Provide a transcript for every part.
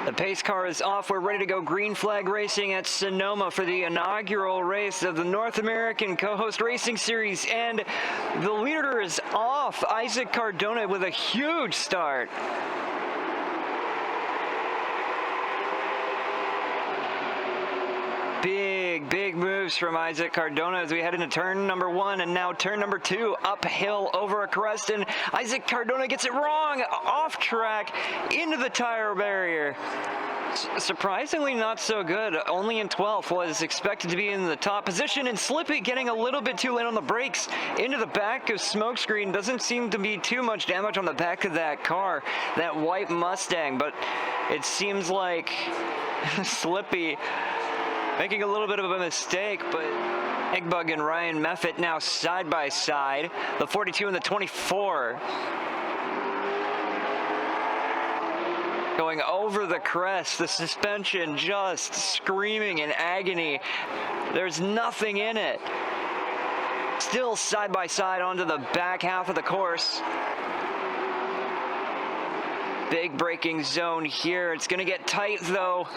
The pace car is off. We're ready to go green flag racing at Sonoma for the inaugural race of the North American Cohost Racing Series. And the leader is off. Isaac Cardona with a huge start. Big moves from Isaac Cardona as we head into turn number 1 and now turn number 2, uphill over a crest, and Isaac Cardona gets it wrong, off track into the tire barrier. Surprisingly not so good, only in 12th, was expected to be in the top position, and Slippy getting a little bit too late on the brakes into the back of Smokescreen. Doesn't seem to be too much damage on the back of that car, that white Mustang, but it seems like Slippy making a little bit of a mistake, but Eggbug and Ryan Meffett now side by side, the 42 and the 24. Going over the crest, the suspension just screaming in agony. There's nothing in it. Still side by side onto the back half of the course. Big braking zone here. It's gonna get tight though.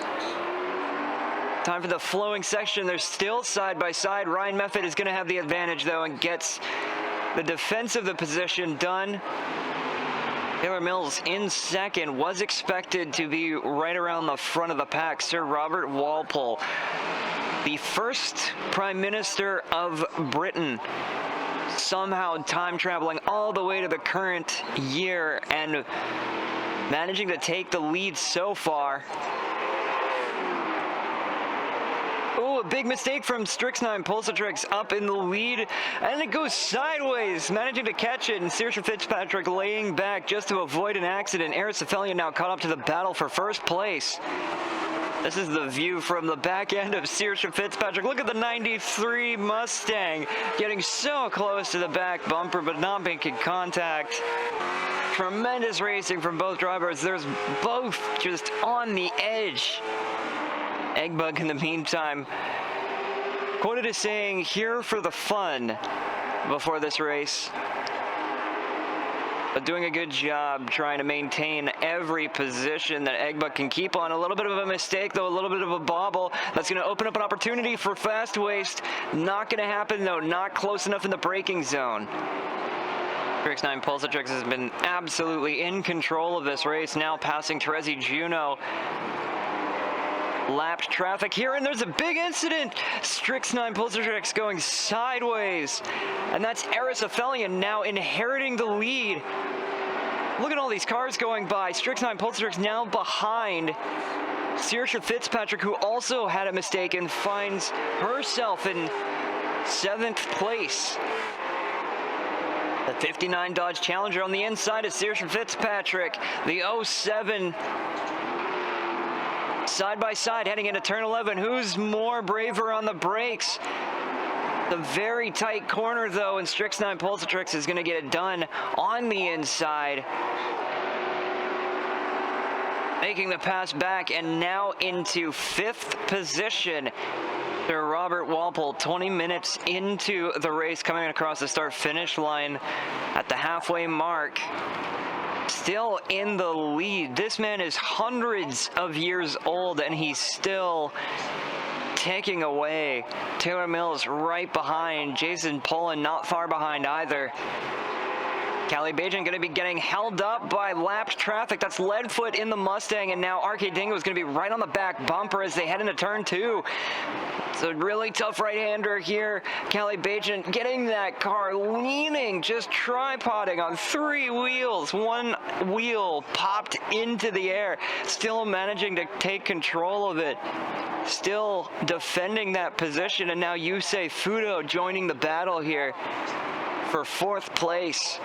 Time for the flowing section. They're still side by side. Ryan Meffett is going to have the advantage though and gets the defense of the position done. Taylor Mills in second, was expected to be right around the front of the pack. Sir Robert Walpole, the first Prime Minister of Britain, somehow time traveling all the way to the current year and managing to take the lead so far. Oh, a big mistake from Strixnine Pulsatrix up in the lead, and it goes sideways, managing to catch it, and Saoirse Fitzpatrick laying back just to avoid an accident. Aristophelia now caught up to the battle for first place. This is the view from the back end of Saoirse Fitzpatrick. Look at the 93 Mustang getting so close to the back bumper, but not making contact. Tremendous racing from both drivers. There's both just on the edge. Eggbug, in the meantime, quoted as saying, "Here for the fun," before this race. But doing a good job trying to maintain every position that Eggbug can keep on. A little bit of a mistake, though, a little bit of a bobble. That's going to open up an opportunity for fast waste. Not going to happen, though. Not close enough in the braking zone. Strixnine Pulsatrix has been absolutely in control of this race, now passing Terezi Juno. Lapped traffic here, and there's a big incident. Strixnine Pulsatrix going sideways, and that's Aristophelian now inheriting the lead. Look at all these cars going by. Strixnine Pulsatrix now behind Saoirse Fitzpatrick, who also had a mistake and finds herself in 7th place. The 59 Dodge Challenger on the inside of Saoirse Fitzpatrick. The 07 side by side heading into turn 11. Who's more braver on the brakes? The very tight corner though, and Strixnine Pulsatrix is going to get it done on the inside. Making the pass back and now into 5th position. Sir Robert Walpole, 20 minutes into the race, coming across the start-finish line at the halfway mark. Still in the lead. This man is hundreds of years old and he's still taking away. Taylor Mills right behind. Jason Pullen not far behind either. Callie Bajan going to be getting held up by lapped traffic. That's Leadfoot in the Mustang, and now Arcade Dingo is going to be right on the back bumper as they head into turn 2. It's a really tough right-hander here. Callie Bajan getting that car leaning, just tripoding on 3 wheels. 1 wheel popped into the air, still managing to take control of it. Still defending that position, and now Yusei Fudo joining the battle here for 4th place.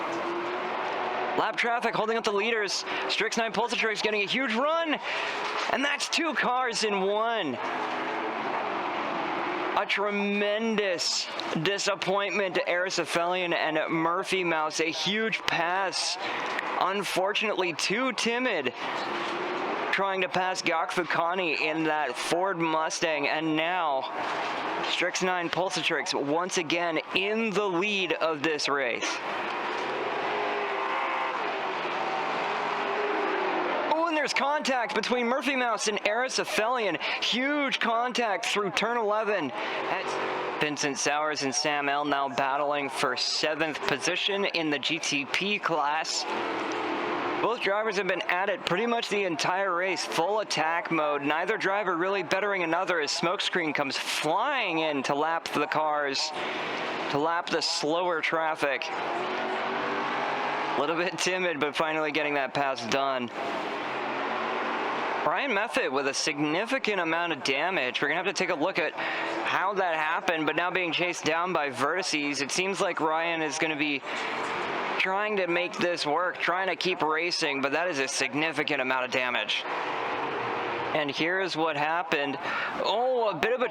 Lap traffic holding up the leaders. Strixnine Pulsatrix getting a huge run, and that's 2 cars in 1. A tremendous disappointment to Aristophelian and Murphy Mouse. A huge pass. Unfortunately, too timid. Trying to pass Gak Fukani in that Ford Mustang, and now Strixnine Pulsatrix once again in the lead of this race. there's contact between Murphy Mouse and Aristophelian. Huge contact through turn 11. That's Vincent Sowers and Sam L now battling for 7th position in the GTP class. Both drivers have been at it pretty much the entire race, full attack mode. Neither driver really bettering another as Smokescreen comes flying in to lap the cars, to lap the slower traffic. A little bit timid, but finally getting that pass done. Ryan Meffett with a significant amount of damage. We're going to have to take a look at how that happened, but now being chased down by Vertices, it seems like Ryan is going to be trying to make this work, trying to keep racing, but that is a significant amount of damage. And here's what happened. Oh, a bit of a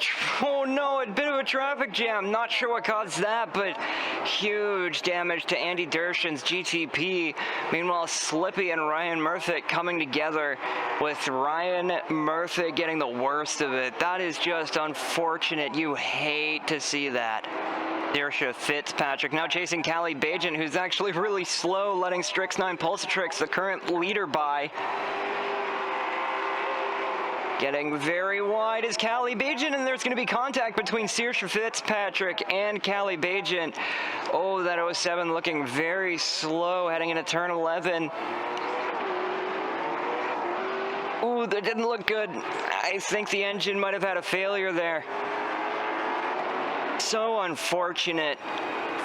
traffic jam. Not sure what caused that, but huge damage to Andy Dershan's GTP. Meanwhile, Slippy and Ryan Murphy coming together, with Ryan Murphy getting the worst of it. That is just unfortunate. You hate to see that. Dersha Fitzpatrick now chasing Callie Bajan, who's actually really slow, letting Strix9 Pulsatrix, the current leader, by. Getting very wide is Callie Bajan, and there's going to be contact between Saoirse Fitzpatrick and Callie Bajan. Oh, that 07 looking very slow heading into turn 11. Ooh, that didn't look good. I think the engine might have had a failure there. So unfortunate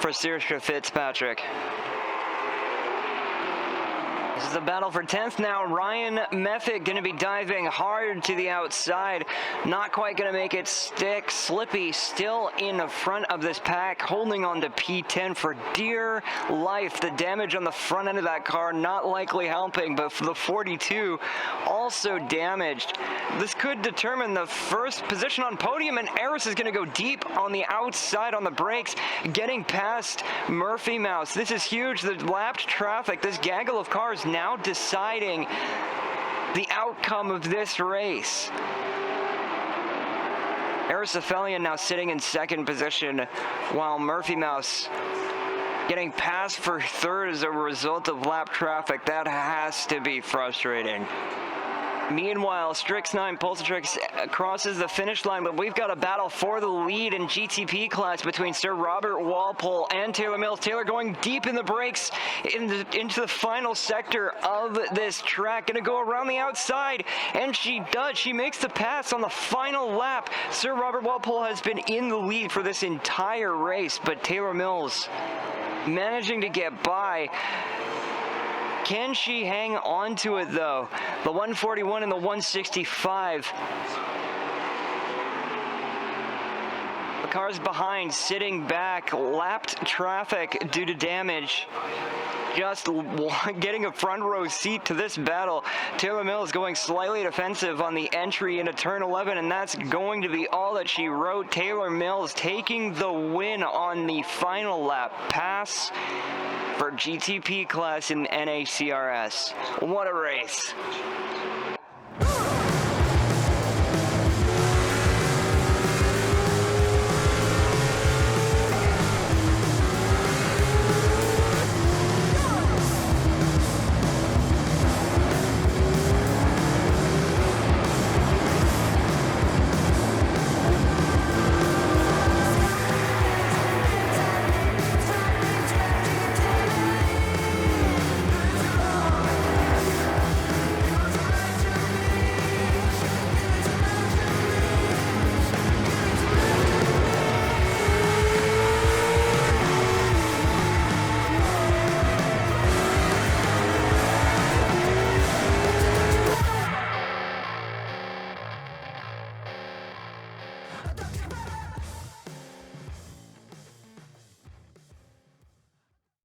for Saoirse Fitzpatrick. This is a battle for 10th now. Ryan Meffett going to be diving hard to the outside. Not quite going to make it stick. Slippy still in the front of this pack, holding on to P10 for dear life. The damage on the front end of that car not likely helping, but for the 42 also damaged. This could determine the first position on podium, and Eris is going to go deep on the outside on the brakes, getting past Murphy Mouse. This is huge. The lapped traffic, this gaggle of cars now deciding the outcome of this race. Aristophelian now sitting in 2nd position, while Murphy Mouse getting passed for 3rd as a result of lap traffic. That has to be frustrating. Meanwhile, Strix9 Pulsatrix crosses the finish line, but we've got a battle for the lead in GTP class between Sir Robert Walpole and Taylor Mills. Taylor going deep in the brakes into the final sector of this track. Going to go around the outside, and she does. She makes the pass on the final lap. Sir Robert Walpole has been in the lead for this entire race, but Taylor Mills managing to get by. Can she hang on to it, though? The 141 and the 165. The cars behind, sitting back, lapped traffic due to damage. Just getting a front row seat to this battle. Taylor Mills going slightly defensive on the entry into turn 11, and that's going to be all that she wrote. Taylor Mills taking the win on the final lap pass for GTP class in NACRS. What a race.